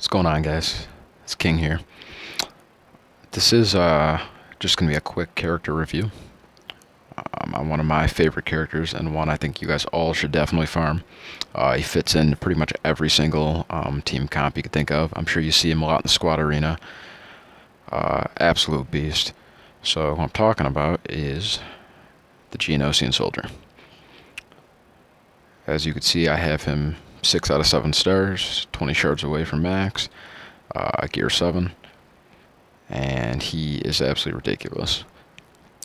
What's going on, guys? It's King here. This is just gonna be a quick character review on one of my favorite characters and one I think you guys all should definitely farm. He fits in pretty much every single team comp you could think of. I'm sure you see him a lot in the squad arena. Absolute beast. So what I'm talking about is the Geonosian Soldier. As you can see, I have him 6 out of 7 stars, 20 shards away from max, gear 7, and he is absolutely ridiculous.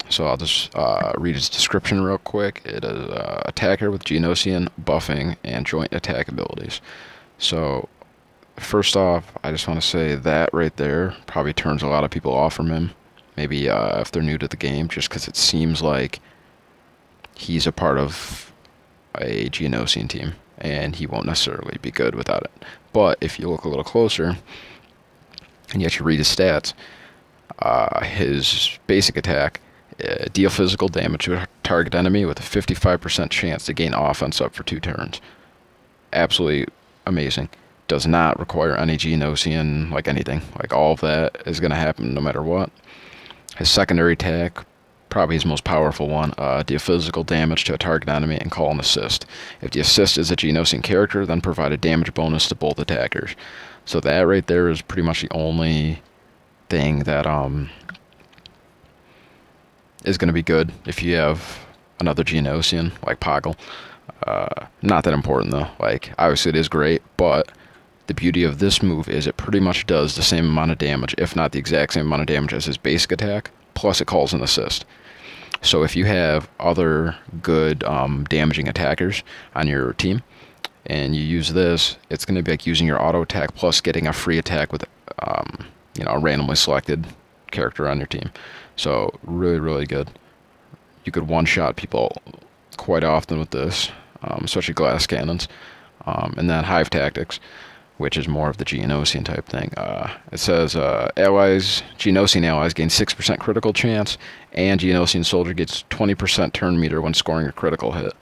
So I'll just read his description real quick. It is attacker with Geonosian buffing and joint attack abilities. So first off, I just want to say that right there probably turns a lot of people off from him. Maybe if they're new to the game, just because it seems like he's a part of a Geonosian team, and he won't necessarily be good without it. But if you look a little closer, and you actually read his stats, his basic attack, deal physical damage to a target enemy with a 55% chance to gain offense up for 2 turns. Absolutely amazing. Does not require any Geonosian, like anything. Like all of that is going to happen no matter what. His secondary attack, probably his most powerful one, deal physical damage to a target enemy and call an assist. If the assist is a Geonosian character, then provide a damage bonus to both attackers. So that right there is pretty much the only thing that is going to be good if you have another Geonosian like Poggle. Not that important though. Like obviously it is great, but the beauty of this move is it pretty much does the same amount of damage, if not the exact same amount of damage as his basic attack, plus it calls an assist. So if you have other good damaging attackers on your team, and you use this, it's going to be like using your auto attack plus getting a free attack with a randomly selected character on your team. So really, really good. You could one-shot people quite often with this, especially glass cannons. And then Hive Tactics, which is more of the Geonosian type thing. It says Geonosian allies gain 6% critical chance, and Geonosian soldier gets 20% turn meter when scoring a critical hit.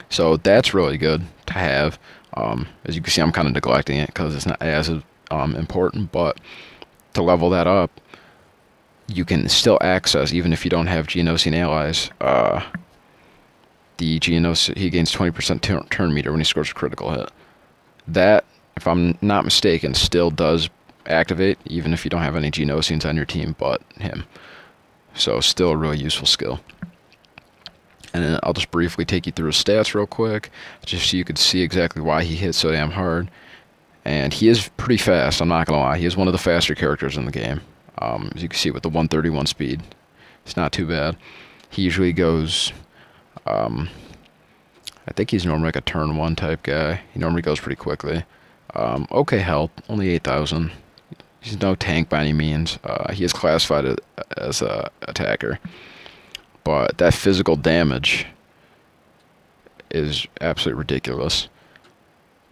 So that's really good to have. As you can see, I'm kind of neglecting it because it's not as important, but to level that up, you can still access, even if you don't have Geonosian allies, he gains 20% turn meter when he scores a critical hit. That, if I'm not mistaken, still does activate, even if you don't have any Geonosians on your team but him. So still a really useful skill. And then I'll just briefly take you through his stats real quick, just so you can see exactly why he hits so damn hard. And he is pretty fast, I'm not going to lie. He is one of the faster characters in the game. As you can see with the 131 speed. It's not too bad. He usually goes, I think he's normally like a turn 1 type guy. He normally goes pretty quickly. Okay health, only 8,000. He's no tank by any means. He is classified as a attacker. But that physical damage is absolutely ridiculous.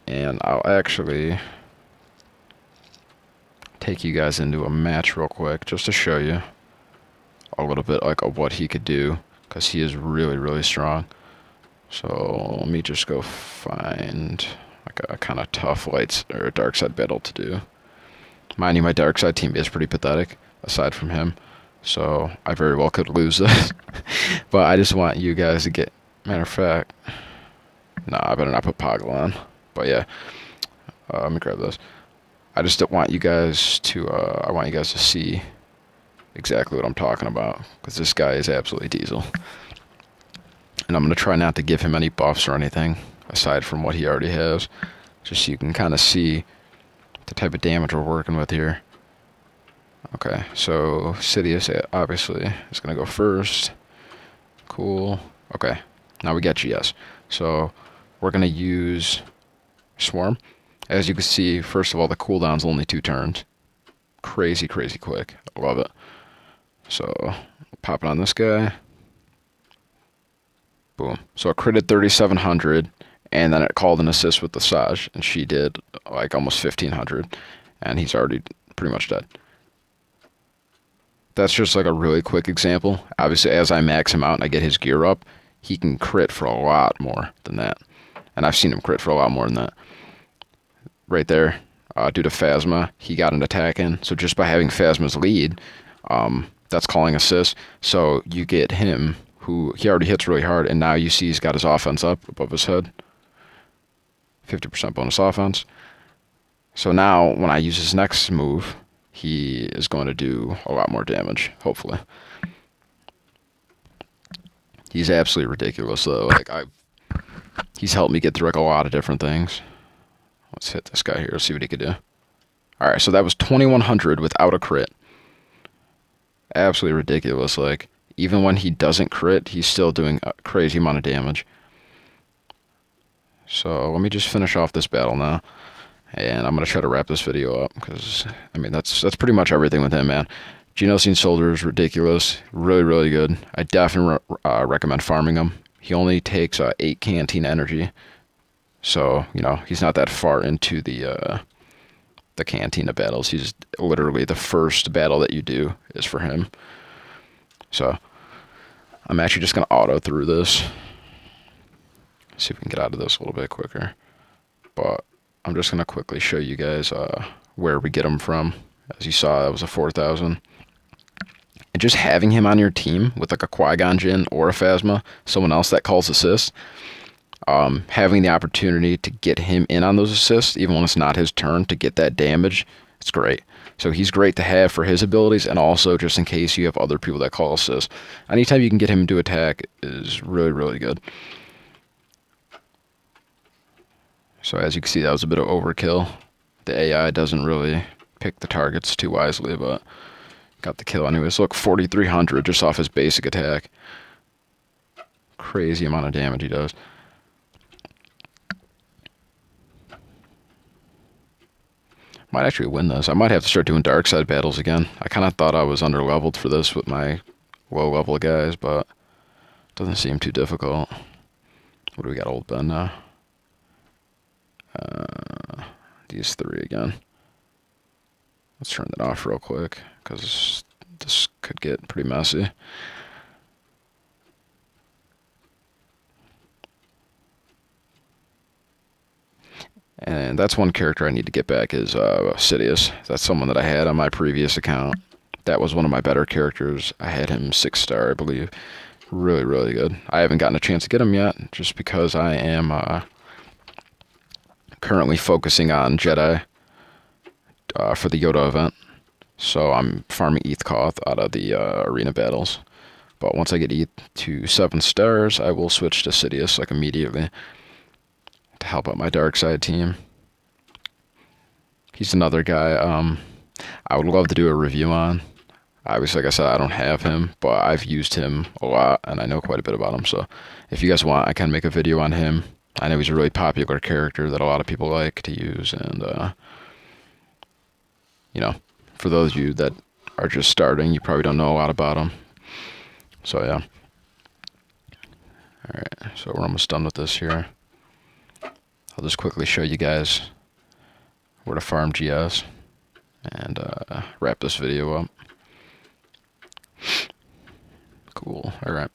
And I'll actually take you guys into a match real quick just to show you a little bit like of what he could do, because he is really, really strong. So let me just go find like a kind of tough lights or dark side battle to do. Mind you, my dark side team is pretty pathetic aside from him. So I very well could lose this. But I just want you guys to get... Matter of fact... Nah, I better not put Poggle on. But yeah. Let me grab this. I just don't want you guys to... I want you guys to see exactly what I'm talking about. Because this guy is absolutely diesel. And I'm going to try not to give him any buffs or anything, aside from what he already has. Just so you can kind of see the type of damage we're working with here. Okay, so Sidious obviously is going to go first. Cool. Okay, now we got GS. So we're going to use Swarm. As you can see, first of all, the cooldown's only 2 turns. Crazy, crazy quick. I love it. So pop it on this guy. Boom. So it critted 3,700, and then it called an assist with the Saj, and she did like almost 1,500, and he's already pretty much dead. That's just like a really quick example. Obviously, as I max him out and I get his gear up, he can crit for a lot more than that. And I've seen him crit for a lot more than that. Right there, due to Phasma. He got an attack in. So just by having Phasma's lead, that's calling assist. So you get him, who he already hits really hard, and now you see he's got his offense up above his head. 50% bonus offense. So now when I use his next move, he is going to do a lot more damage, hopefully. He's absolutely ridiculous though. He's helped me get through like a lot of different things. Let's hit this guy here, see what he could do. Alright, so that was 2100 without a crit. Absolutely ridiculous. Like, even when he doesn't crit, he's still doing a crazy amount of damage. So let me just finish off this battle now. And I'm going to try to wrap this video up, because, I mean, that's pretty much everything with him, man. Geonosian Solider is ridiculous. Really, really good. I definitely recommend farming him. He only takes 8 canteen energy. So, you know, he's not that far into the cantina battles. He's literally the first battle that you do is for him. So, I'm actually just going to auto through this. See if we can get out of this a little bit quicker. But I'm just going to quickly show you guys where we get him from. As you saw, that was a 4,000. And just having him on your team with like a Qui-Gon Jinn or a Phasma, someone else that calls assists, having the opportunity to get him in on those assists, even when it's not his turn, to get that damage, it's great. So he's great to have for his abilities, and also just in case you have other people that call assists. Anytime you can get him to attack is really, really good. So as you can see, that was a bit of overkill. The AI doesn't really pick the targets too wisely, but got the kill anyways. Look, 4,300 just off his basic attack. Crazy amount of damage he does. Might actually win this. I might have to start doing dark side battles again. I kind of thought I was under-leveled for this with my low-level guys, but it doesn't seem too difficult. What do we got, old Ben now? These 3 again. Let's turn that off real quick, because this could get pretty messy. And that's one character I need to get back is Sidious. That's someone that I had on my previous account. That was one of my better characters. I had him 6-star, I believe. Really, really good. I haven't gotten a chance to get him yet, just because I am currently focusing on Jedi for the Yoda event. So I'm farming ETH Koth out of the arena battles. But once I get ETH to 7 stars, I will switch to Sidious like immediately to help out my dark side team. He's another guy I would love to do a review on. Obviously, like I said, I don't have him, but I've used him a lot, and I know quite a bit about him. So if you guys want, I can make a video on him. I know he's a really popular character that a lot of people like to use, and you know, for those of you that are just starting, you probably don't know a lot about him. So yeah. Alright, so we're almost done with this here. I'll just quickly show you guys where to farm GS and wrap this video up. Cool, alright.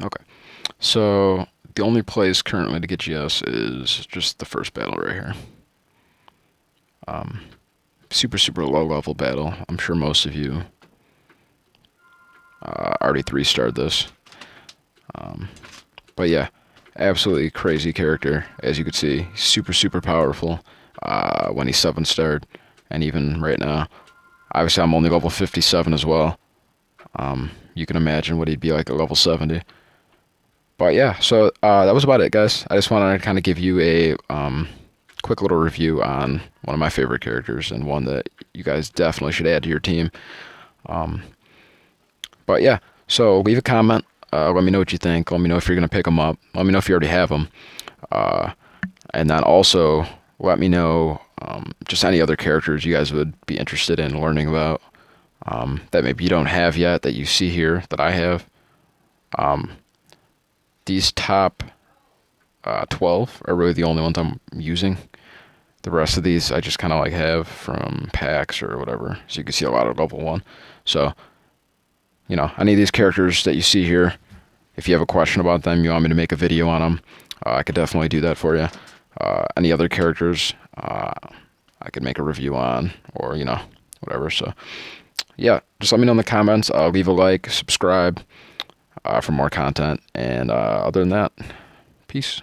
Okay, so the only place currently to get GS is just the first battle right here. Super, super low level battle. I'm sure most of you already 3-starred this. But yeah, absolutely crazy character. As you can see, super, super powerful when he's 7-starred, and even right now. Obviously, I'm only level 57 as well. You can imagine what he'd be like at level 70. But yeah, so that was about it, guys. I just wanted to kind of give you a quick little review on one of my favorite characters, and one that you guys definitely should add to your team. But yeah, so leave a comment. Let me know what you think. Let me know if you're going to pick them up. Let me know if you already have them. And then also let me know just any other characters you guys would be interested in learning about that maybe you don't have yet, that you see here that I have. These top 12 are really the only ones I'm using. The rest of these I just kind of like have from packs or whatever. So you can see a lot of level 1. So, you know, any of these characters that you see here, if you have a question about them, you want me to make a video on them, I could definitely do that for you. Any other characters, I could make a review on, or, you know, whatever. So, yeah, just let me know in the comments. Leave a like, subscribe for more content. And other than that, peace.